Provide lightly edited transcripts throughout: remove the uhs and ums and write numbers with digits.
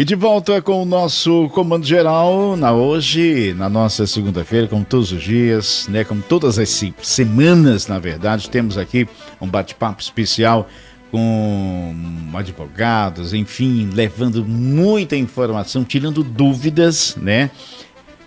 E de volta com o nosso Comando Geral, na nossa segunda-feira, como todos os dias, né, como todas as semanas, na verdade, temos aqui um bate-papo especial com advogados, enfim, levando muita informação, tirando dúvidas, né?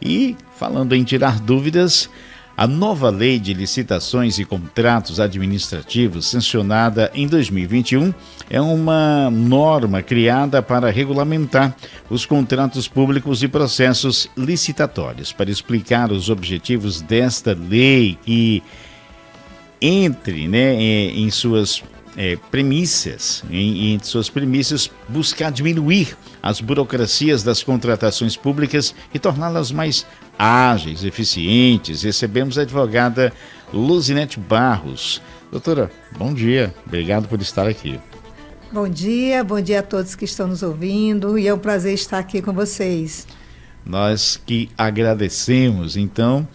E falando em tirar dúvidas, a nova Lei de Licitações e Contratos Administrativos, sancionada em 2021, é uma norma criada para regulamentar os contratos públicos e processos licitatórios. Para explicar os objetivos desta lei e entre, né, em suas premissas, entre suas premissas, buscar diminuir as burocracias das contratações públicas e torná-las mais ágeis, eficientes. Recebemos a advogada Luzinete Barros. Doutora, bom dia, obrigado por estar aqui. Bom dia a todos que estão nos ouvindo e é um prazer estar aqui com vocês. Nós que agradecemos, então,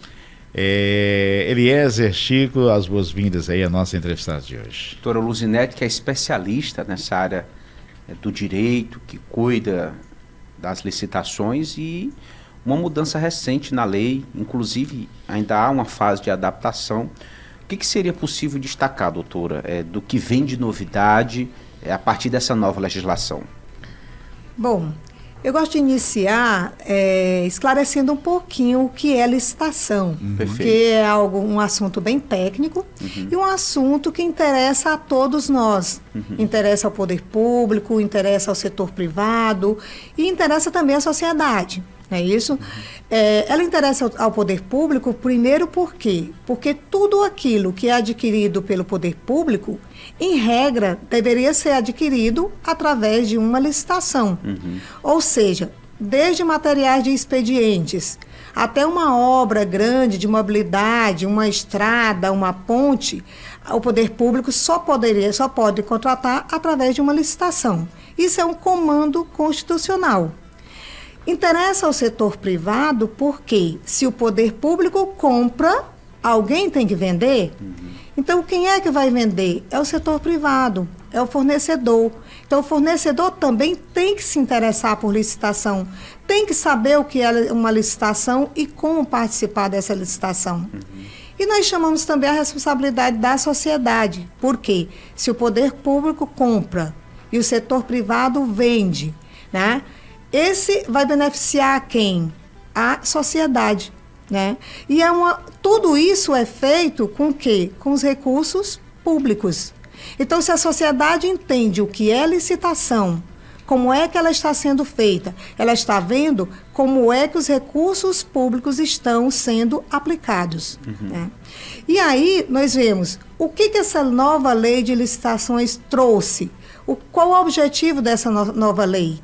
Eliezer, Chico, as boas-vindas aí à nossa entrevistada de hoje. Doutora Luzinete, que é especialista nessa área do direito, que cuida das licitações e uma mudança recente na lei, inclusive ainda há uma fase de adaptação. O que seria possível destacar, doutora, do que vem de novidade a partir dessa nova legislação? Bom, eu gosto de iniciar esclarecendo um pouquinho o que é licitação, porque é um assunto bem técnico e um assunto que interessa a todos nós. Interessa ao poder público, interessa ao setor privado e interessa também à sociedade. Não é isso? Ela interessa ao poder público, primeiro por quê? Porque tudo aquilo que é adquirido pelo poder público, em regra, deveria ser adquirido através de uma licitação. Ou seja, desde materiais de expedientes até uma obra grande de mobilidade, uma estrada, uma ponte, o poder público só pode contratar através de uma licitação. Isso é um comando constitucional. Interessa ao setor privado porque se o poder público compra, alguém tem que vender. Então, quem é que vai vender? É o setor privado, é o fornecedor. Então, o fornecedor também tem que se interessar por licitação, tem que saber o que é uma licitação e como participar dessa licitação. E nós chamamos também a responsabilidade da sociedade, porque se o poder público compra e o setor privado vende, né? Esse vai beneficiar quem? A sociedade, né? E tudo isso é feito com o quê? Com os recursos públicos. Então, se a sociedade entende o que é licitação, como é que ela está sendo feita, ela está vendo como é que os recursos públicos estão sendo aplicados. Né? E aí, nós vemos o que essa nova lei de licitações trouxe. Qual o objetivo dessa nova lei?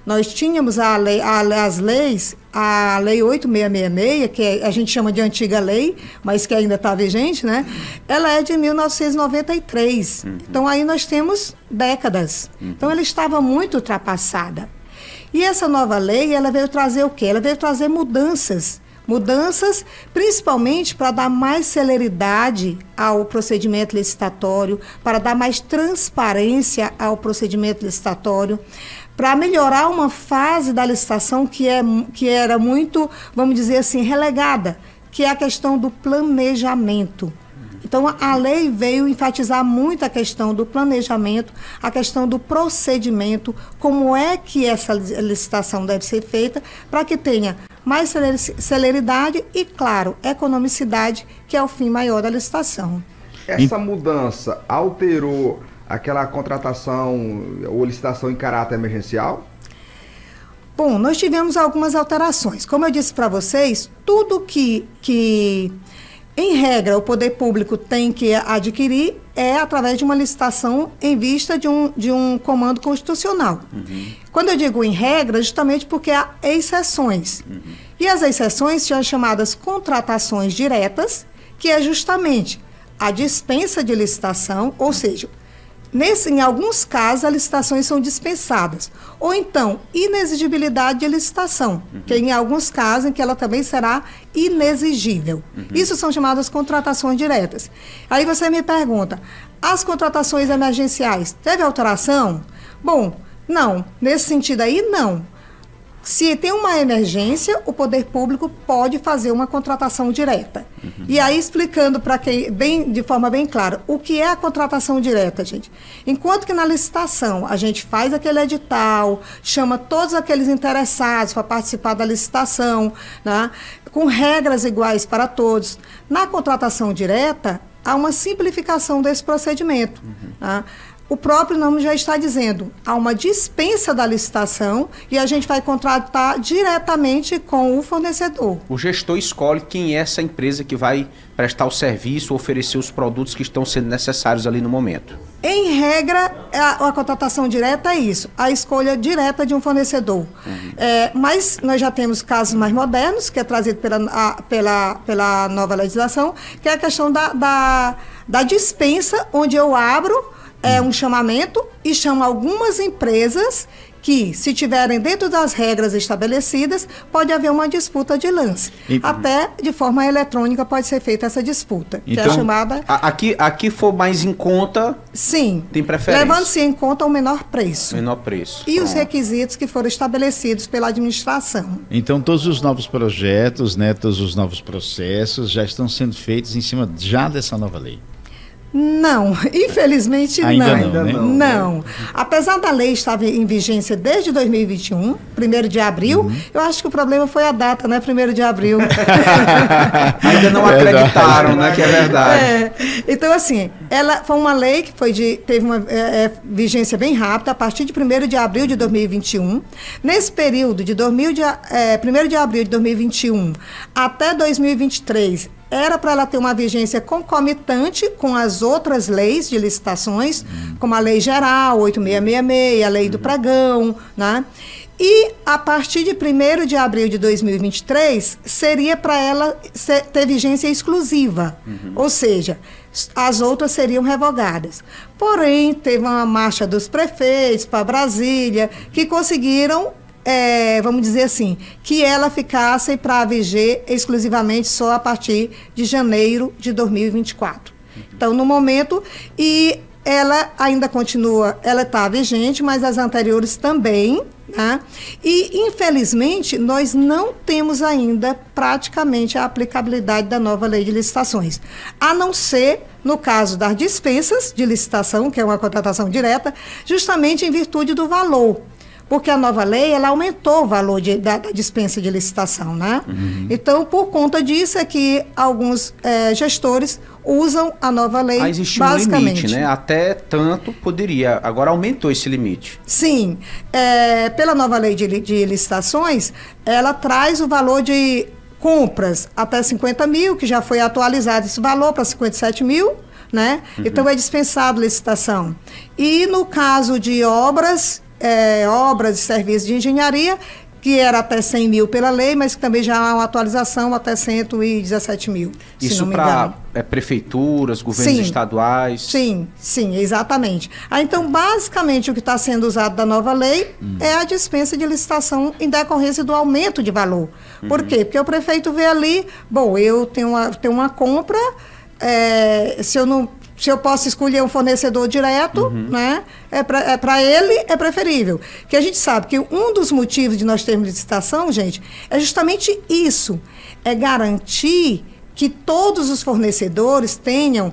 Nós tínhamos a Lei 8666, que a gente chama de antiga lei, mas que ainda está vigente, né? Ela é de 1993. Então, aí nós temos décadas. Então, ela estava muito ultrapassada. E essa nova lei, ela veio trazer o quê? Ela veio trazer mudanças. Mudanças, principalmente para dar mais celeridade ao procedimento licitatório, para dar mais transparência ao procedimento licitatório, para melhorar uma fase da licitação que era muito, vamos dizer assim, relegada, que é a questão do planejamento. Então, a lei veio enfatizar muito a questão do planejamento, a questão do procedimento, como é que essa licitação deve ser feita, para que tenha mais celeridade e, claro, economicidade, que é o fim maior da licitação. Essa mudança alterou aquela contratação ou licitação em caráter emergencial? Bom, nós tivemos algumas alterações. Como eu disse para vocês, tudo que em regra, o poder público tem que adquirir através de uma licitação em vista de um comando constitucional. Quando eu digo em regra, justamente porque há exceções. E as exceções são chamadas contratações diretas, que é justamente a dispensa de licitação, ou seja, em alguns casos, as licitações são dispensadas. Ou então, inexigibilidade de licitação, que em alguns casos em que ela também será inexigível. Isso são chamadas contratações diretas. Aí você me pergunta, as contratações emergenciais, teve alteração? Bom, não. Nesse sentido aí, não. Se tem uma emergência, o poder público pode fazer uma contratação direta. E aí, explicando para quem, de forma bem clara, o que é a contratação direta, gente? Enquanto que na licitação a gente faz aquele edital, chama todos aqueles interessados para participar da licitação, né, com regras iguais para todos. Na contratação direta, há uma simplificação desse procedimento. Tá? O próprio nome já está dizendo, há uma dispensa da licitação e a gente vai contratar diretamente com o fornecedor. O gestor escolhe quem é essa empresa que vai prestar o serviço, oferecer os produtos que estão sendo necessários ali no momento. Em regra, a contratação direta é isso, a escolha direta de um fornecedor. Mas nós já temos casos mais modernos, que é trazido pela nova legislação, que é a questão da dispensa, onde eu abro um chamamento e chamo algumas empresas que, se tiverem dentro das regras estabelecidas, pode haver uma disputa de lance. Até de forma eletrônica pode ser feita essa disputa, então, que é a chamada... Aqui for mais em conta, sim, tem preferência. Levando-se em conta o menor preço. Menor preço. E os requisitos que foram estabelecidos pela administração. Então, todos os novos projetos, né, todos os novos processos já estão sendo feitos em cima já dessa nova lei. Não, infelizmente ainda não. Né? Não. Apesar da lei estar em vigência desde 2021, 1º de abril, eu acho que o problema foi a data, né? 1º de abril. Ainda não acreditaram, né? Que é verdade. Então, assim, ela foi uma lei que teve uma vigência bem rápida, a partir de 1º de abril de 2021. Nesse período, de 1º de abril de 2021 até 2023, era para ela ter uma vigência concomitante com as outras leis de licitações, como a Lei Geral 8666, a Lei do Pregão, né? E a partir de 1º de abril de 2023, seria para ela ter vigência exclusiva, ou seja, as outras seriam revogadas. Porém, teve uma marcha dos prefeitos para Brasília, que conseguiram... vamos dizer assim, que ela ficasse para viger exclusivamente só a partir de janeiro de 2024. Então, no momento, e ela ainda continua, ela está vigente, mas as anteriores também, né? E, infelizmente, nós não temos ainda praticamente a aplicabilidade da nova lei de licitações, a não ser no caso das dispensas de licitação, que é uma contratação direta, justamente em virtude do valor. Porque a nova lei, ela aumentou o valor da dispensa de licitação, né? Então, por conta disso é que alguns gestores usam a nova lei basicamente. Existe um limite, né? Até tanto poderia. Agora aumentou esse limite. Sim. Pela nova lei de licitações, ela traz o valor de compras até 50 mil, que já foi atualizado esse valor para 57 mil, né? Então, é dispensado licitação. E no caso de obras e serviços de engenharia, que era até 100 mil pela lei, mas que também já há uma atualização até 117 mil. Isso para prefeituras, governos estaduais? Sim, exatamente. Então, basicamente, o que está sendo usado da nova lei é a dispensa de licitação em decorrência do aumento de valor. Por quê? Porque o prefeito vê ali, bom, eu tenho uma compra, se eu posso escolher um fornecedor direto, né, para ele é preferível. Porque a gente sabe que um dos motivos de nós termos licitação, gente, é justamente isso, é garantir que todos os fornecedores tenham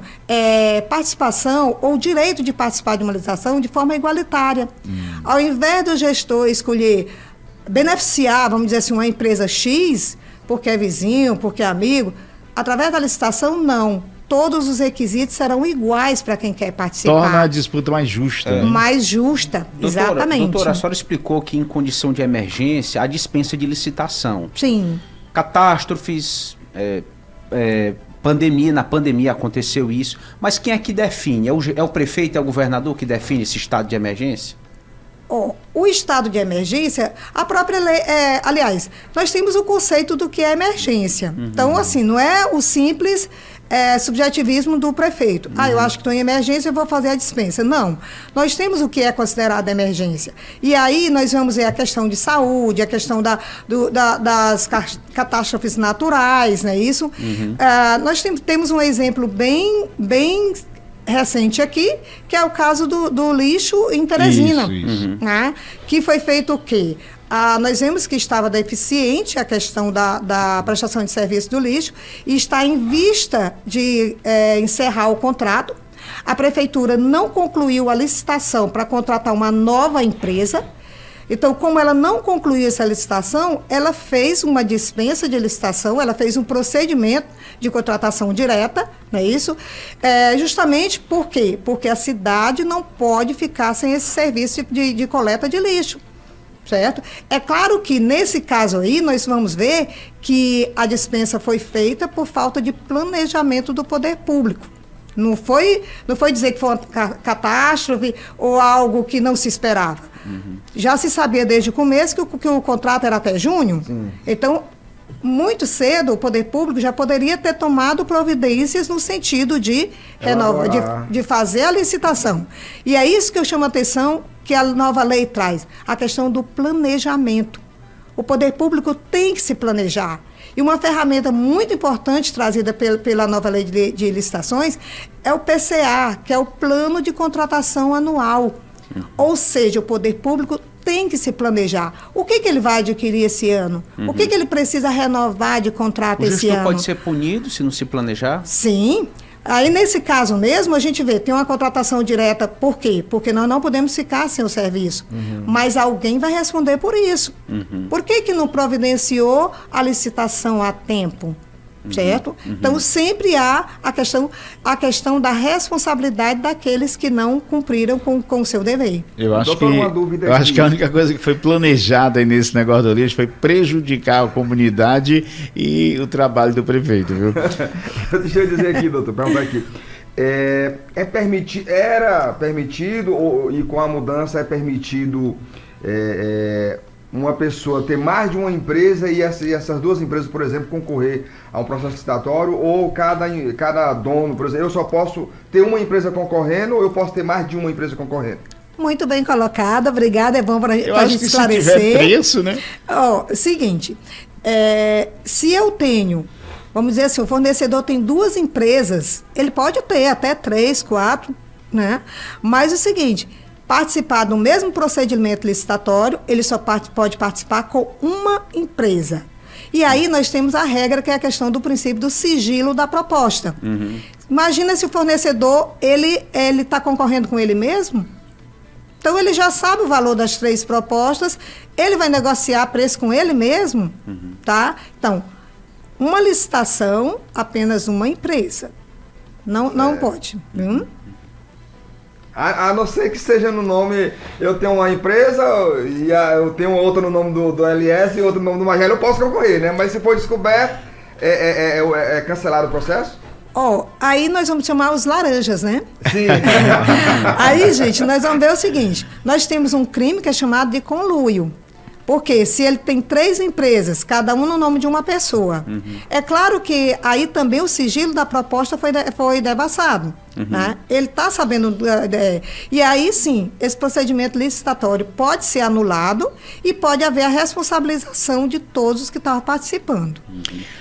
participação ou direito de participar de uma licitação de forma igualitária. Ao invés do gestor escolher, beneficiar, vamos dizer assim, uma empresa X, porque é vizinho, porque é amigo, através da licitação, não. Todos os requisitos serão iguais para quem quer participar. Torna a disputa mais justa. Né? Mais justa, exatamente. Doutora, a senhora explicou que em condição de emergência há dispensa de licitação. Sim. Catástrofes, na pandemia aconteceu isso. Mas quem é que define? É o prefeito, é o governador que define esse estado de emergência? O estado de emergência, a própria lei, aliás, nós temos o conceito do que é emergência. Então, assim, não é o simples subjetivismo do prefeito. Eu acho que estou em emergência, eu vou fazer a dispensa. Não. Nós temos o que é considerado emergência. E aí nós vamos ver a questão de saúde, a questão das catástrofes naturais, não é isso? Nós temos um exemplo bem recente aqui, que é o caso do lixo em Teresina. Isso. Né? Que foi feito o quê? nós vimos que estava deficiente a questão da prestação de serviço do lixo e está em vista de encerrar o contrato. A prefeitura não concluiu a licitação para contratar uma nova empresa. Então, como ela não concluiu essa licitação, ela fez uma dispensa de licitação, ela fez um procedimento de contratação direta, não é isso? Justamente por quê? Porque a cidade não pode ficar sem esse serviço de coleta de lixo, certo? É claro que, nesse caso aí, nós vamos ver que a dispensa foi feita por falta de planejamento do poder público. Não foi dizer que foi uma catástrofe ou algo que não se esperava. Já se sabia desde o começo que o contrato era até junho. Então, muito cedo, o poder público já poderia ter tomado providências no sentido de fazer a licitação. E é isso que eu chamo a atenção que a nova lei traz, a questão do planejamento. O poder público tem que se planejar. E uma ferramenta muito importante trazida pela nova lei de licitações é o PCA, que é o Plano de Contratação Anual. Ou seja, o poder público tem que se planejar. O que ele vai adquirir esse ano? O que ele precisa renovar de contrato esse ano? O gestor pode ser punido se não se planejar? Sim. Aí, nesse caso mesmo, a gente vê, tem uma contratação direta. Por quê? Porque nós não podemos ficar sem o serviço. Mas alguém vai responder por isso. Por que não providenciou a licitação a tempo? Certo? Então, sempre há a questão da responsabilidade daqueles que não cumpriram com o seu dever. Eu acho que a única coisa que foi planejada aí nesse negócio do lixo foi prejudicar a comunidade e o trabalho do prefeito, viu? Deixa eu dizer aqui, doutor, perguntar aqui. Era permitido, e com a mudança é permitido uma pessoa ter mais de uma empresa e essas duas empresas, por exemplo, concorrer a um processo licitatório, ou cada dono, por exemplo, eu só posso ter uma empresa concorrendo ou eu posso ter mais de uma empresa concorrendo? Muito bem colocado, obrigada, é bom para a gente esclarecer. Se tiver preço, né? Seguinte, se eu tenho, vamos dizer assim, o fornecedor tem duas empresas, ele pode ter até 3, 4, né? Mas é o seguinte, participar do mesmo procedimento licitatório, ele só pode participar com uma empresa. E aí nós temos a regra, que é a questão do princípio do sigilo da proposta. Imagina se o fornecedor, ele está concorrendo com ele mesmo, então ele já sabe o valor das 3 propostas, ele vai negociar preço com ele mesmo, tá? Então, uma licitação, apenas uma empresa. Não pode. A não ser que seja no nome, eu tenho uma empresa e eu tenho outra no nome do LS e outra no nome do Magela, eu posso concorrer, né? Mas se for descoberto, é cancelado o processo? Aí nós vamos chamar os laranjas, né? Sim. Aí, gente, nós vamos ver o seguinte, nós temos um crime que é chamado de conluio. Porque se ele tem 3 empresas, cada um no nome de uma pessoa, é claro que aí também o sigilo da proposta foi devassado. Né? Ele está sabendo... e aí, sim, esse procedimento licitatório pode ser anulado e pode haver a responsabilização de todos os que estavam participando.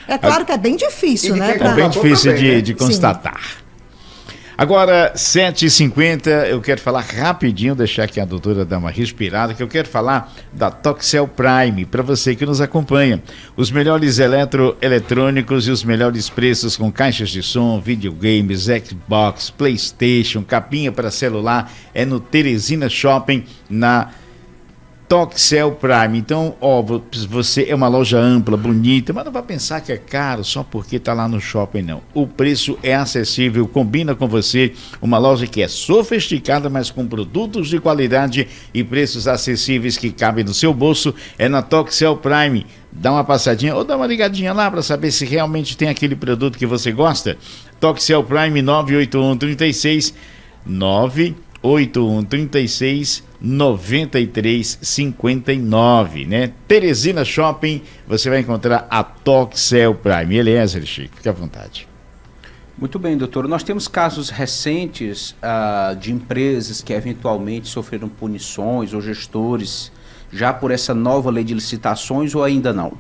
É claro que é bem difícil, né? É bem difícil de constatar. Sim. Agora, 7h50, eu quero falar rapidinho, deixar aqui a doutora dar uma respirada, que eu quero falar da Toxel Prime, para você que nos acompanha. Os melhores eletrônicos e os melhores preços com caixas de som, videogames, Xbox, PlayStation, capinha para celular, é no Teresina Shopping, na Toxel Prime. Então, você é uma loja ampla, bonita, mas não vai pensar que é caro só porque está lá no shopping, não. O preço é acessível, combina com você. Uma loja que é sofisticada, mas com produtos de qualidade e preços acessíveis que cabem no seu bolso. É na Toxel Prime. Dá uma passadinha ou dá uma ligadinha lá para saber se realmente tem aquele produto que você gosta. Toxel Prime 98136 9359, né? Teresina Shopping, você vai encontrar a Toxel Prime. Eliezer, Chico, fique à vontade. Muito bem, doutor. Nós temos casos recentes de empresas que eventualmente sofreram punições ou gestores já por essa nova lei de licitações ou ainda não?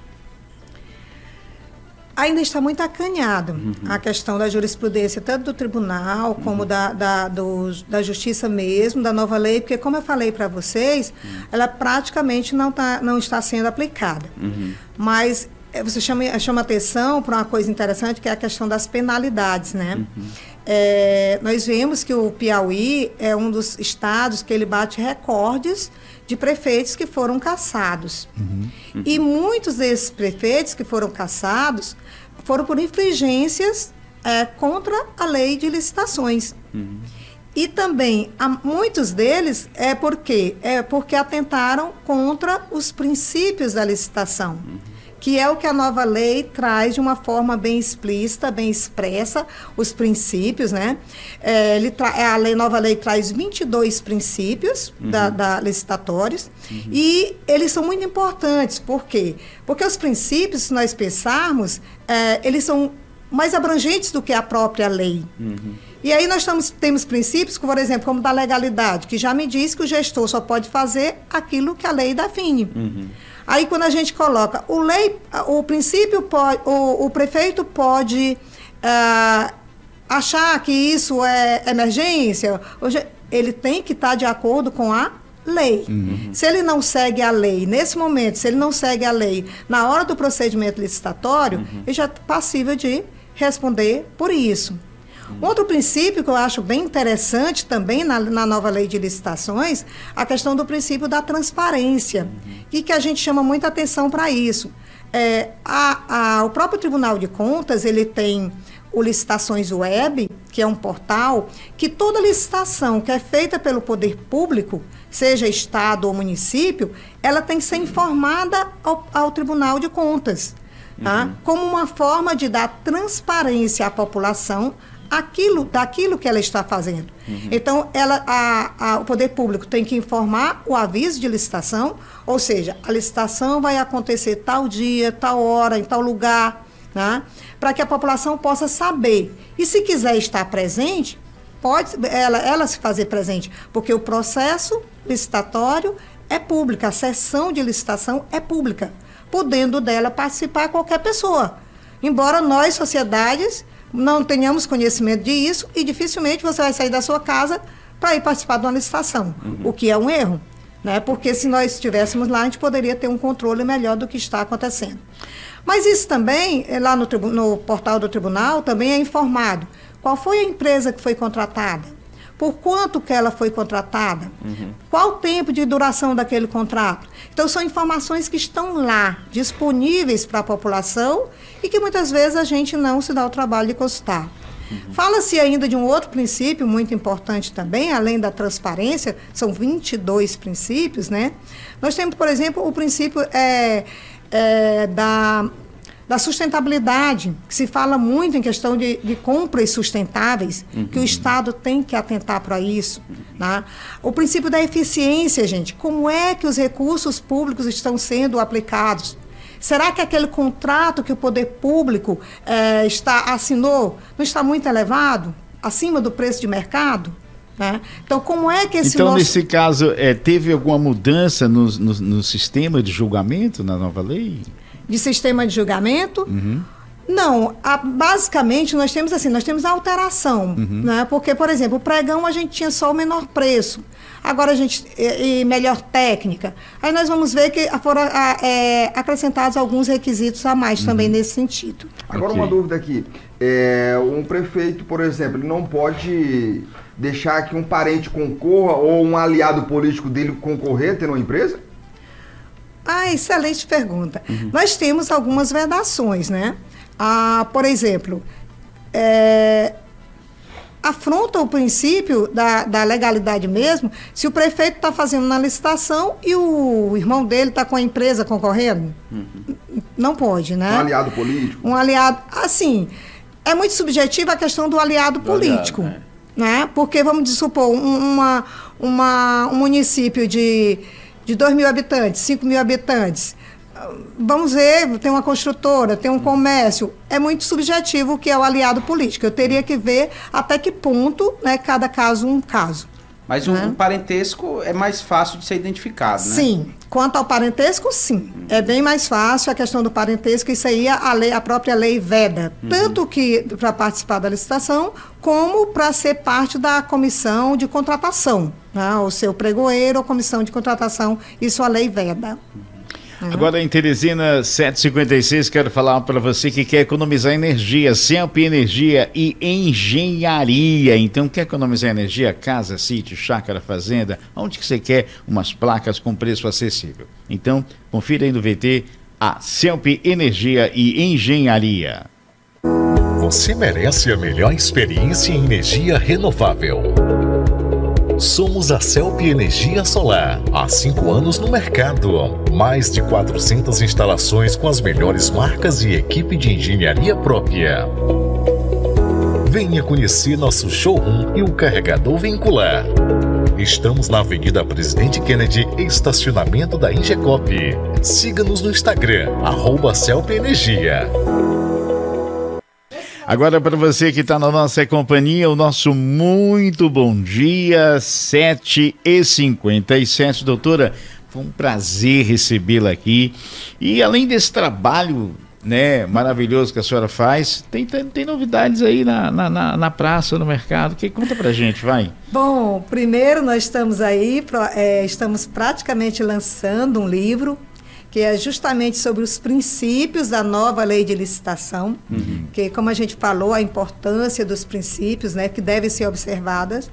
ainda está muito acanhado a questão da jurisprudência, tanto do tribunal como da justiça mesmo, da nova lei, porque, como eu falei para vocês, ela praticamente não está sendo aplicada. Mas você chama atenção para uma coisa interessante, que é a questão das penalidades, né? Nós vemos que o Piauí é um dos estados que ele bate recordes de prefeitos que foram cassados. E muitos desses prefeitos que foram cassados foram por infringências contra a lei de licitações. E também, muitos deles porque atentaram contra os princípios da licitação, que é o que a nova lei traz de uma forma bem explícita, bem expressa, os princípios, né? Nova lei traz 22 princípios licitatórios, e eles são muito importantes. Por quê? Porque os princípios, se nós pensarmos, eles são mais abrangentes do que a própria lei. E aí nós temos princípios, por exemplo, como da legalidade, que já me diz que o gestor só pode fazer aquilo que a lei define. Aí, quando a gente coloca o princípio, o prefeito pode achar que isso é emergência, ele tem que estar de acordo com a lei. Se ele não segue a lei, nesse momento, se ele não segue a lei na hora do procedimento licitatório, ele já é passível de responder por isso. Outro princípio que eu acho bem interessante também na nova lei de licitações, a questão do princípio da transparência, e que a gente chama muita atenção para isso. O próprio Tribunal de Contas, ele tem o Licitações Web, que é um portal, que toda licitação que é feita pelo poder público, seja Estado ou município, ela tem que ser informada ao Tribunal de Contas, tá? Como uma forma de dar transparência à população daquilo que ela está fazendo. Então, o poder público tem que informar o aviso de licitação, ou seja, a licitação vai acontecer tal dia, tal hora, em tal lugar, né? Para que a população possa saber. E se quiser estar presente, pode ela se fazer presente, porque o processo licitatório é público, a sessão de licitação é pública, podendo dela participar qualquer pessoa. Embora nós, sociedades, não tenhamos conhecimento disso, e dificilmente você vai sair da sua casa para ir participar de uma licitação, o que é um erro, né? Porque se nós estivéssemos lá, a gente poderia ter um controle melhor do que está acontecendo. Mas isso também, lá no portal do tribunal, também é informado qual foi a empresa que foi contratada, por quanto que ela foi contratada, qual o tempo de duração daquele contrato. Então, são informações que estão lá, disponíveis para a população, e que muitas vezes a gente não se dá o trabalho de consultar. Fala-se ainda de um outro princípio muito importante também, além da transparência, são 22 princípios, né? Nós temos, por exemplo, o princípio da sustentabilidade, que se fala muito em questão de compras sustentáveis, que o Estado tem que atentar para isso, né? O princípio da eficiência, gente, como é que os recursos públicos estão sendo aplicados? Será que aquele contrato que o poder público assinou não está muito elevado, acima do preço de mercado? Né? Então, como é que nesse caso, teve alguma mudança no sistema de julgamento na nova lei? De sistema de julgamento? Não, basicamente nós temos a alteração, né? Porque, por exemplo, o pregão a gente tinha só o menor preço, agora a gente, e melhor técnica. Aí nós vamos ver que foram acrescentados alguns requisitos a mais também nesse sentido. Agora uma dúvida aqui, um prefeito, por exemplo, ele não pode deixar que um parente concorra ou um aliado político dele concorrer, tendo uma empresa? Excelente pergunta. Nós temos algumas vedações, né? Por exemplo, afronta o princípio da legalidade mesmo, se o prefeito está fazendo uma licitação e o irmão dele está com a empresa concorrendo. Não pode, né? Um aliado político? Um aliado, assim, é muito subjetiva a questão do aliado político, né? Porque, vamos supor, um município de 2.000 habitantes, 5.000 habitantes, vamos ver, tem uma construtora, tem um comércio, é muito subjetivo o que é o aliado político. Eu teria que ver até que ponto, né, cada caso um caso. Mas o parentesco é mais fácil de ser identificado, né? Sim. Quanto ao parentesco, sim. É bem mais fácil a questão do parentesco, isso aí a própria lei veda. Tanto que para participar da licitação, como para ser parte da comissão de contratação. Né? O seu pregoeiro ou comissão de contratação, isso a lei veda. Agora em Teresina 756, quero falar para você que quer economizar energia, CELP Energia e Engenharia. Então, quer economizar energia? Casa, sítio, chácara, fazenda, onde que você quer umas placas com preço acessível. Então, confira aí no VT a CELP Energia e Engenharia. Você merece a melhor experiência em energia renovável. Somos a CELP Energia Solar, há 5 anos no mercado. Mais de 400 instalações com as melhores marcas e equipe de engenharia própria. Venha conhecer nosso showroom e o carregador vincular. Estamos na Avenida Presidente Kennedy, estacionamento da Ingecop. Siga-nos no Instagram, @CELP Energia. Agora para você que está na nossa companhia, o nosso muito bom dia, 7h57. Doutora, foi um prazer recebê-la aqui. E além desse trabalho, né, maravilhoso que a senhora faz, tem novidades aí na praça, no mercado. Conta pra gente, vai. Bom, primeiro nós estamos aí, estamos praticamente lançando um livro que é justamente sobre os princípios da nova lei de licitação, que, como a gente falou, a importância dos princípios, né, que devem ser observados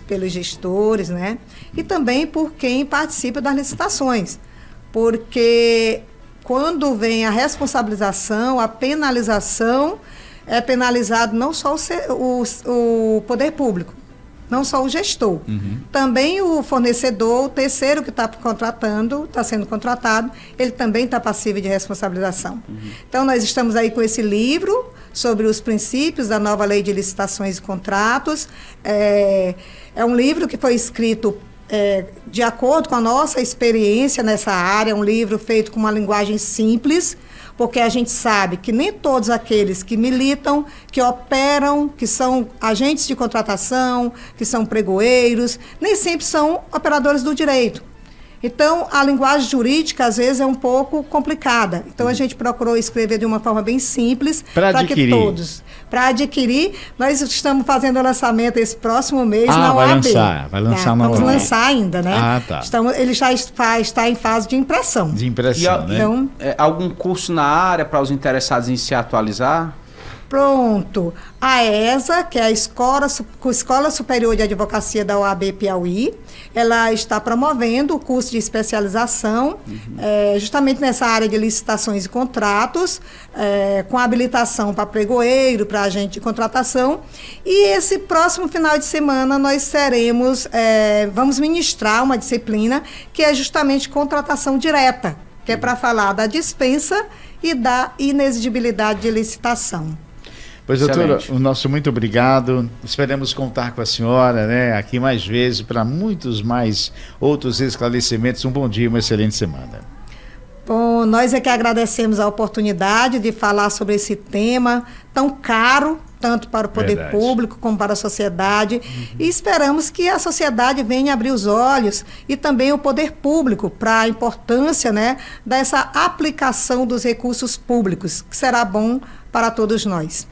pelos gestores, né, e também por quem participa das licitações, porque quando vem a responsabilização, a penalização, é penalizado não só o poder público, não só o gestor, também o fornecedor, o terceiro que está sendo contratado, ele também está passível de responsabilização. Então, nós estamos aí com esse livro sobre os princípios da nova lei de licitações e contratos. É um livro que foi escrito de acordo com a nossa experiência nessa área, é um livro feito com uma linguagem simples, porque a gente sabe que nem todos aqueles que militam, que operam, que são agentes de contratação, que são pregoeiros, nem sempre são operadores do direito. Então, a linguagem jurídica, às vezes, é um pouco complicada. Então, a gente procurou escrever de uma forma bem simples para que todos... Para adquirir, nós estamos fazendo o lançamento esse próximo mês na OAB. Vai lançar na OAB. Vamos lançar ainda, né? Tá. Ele já está em fase de impressão. De impressão, né? Então, algum curso na área para os interessados em se atualizar? Pronto. A ESA, que é a Escola Superior de Advocacia da OAB Piauí, ela está promovendo o curso de especialização, justamente nessa área de licitações e contratos, com habilitação para pregoeiro, para agente de contratação. E esse próximo final de semana nós vamos ministrar uma disciplina que é justamente contratação direta, que é para falar da dispensa e da inexigibilidade de licitação. Pois, doutora, o nosso muito obrigado. Esperamos contar com a senhora, né, aqui mais vezes para muitos mais outros esclarecimentos. Um bom dia, uma excelente semana. Bom, nós é que agradecemos a oportunidade de falar sobre esse tema tão caro, tanto para o poder público como para a sociedade, e esperamos que a sociedade venha abrir os olhos e também o poder público para a importância, né, dessa aplicação dos recursos públicos, que será bom para todos nós.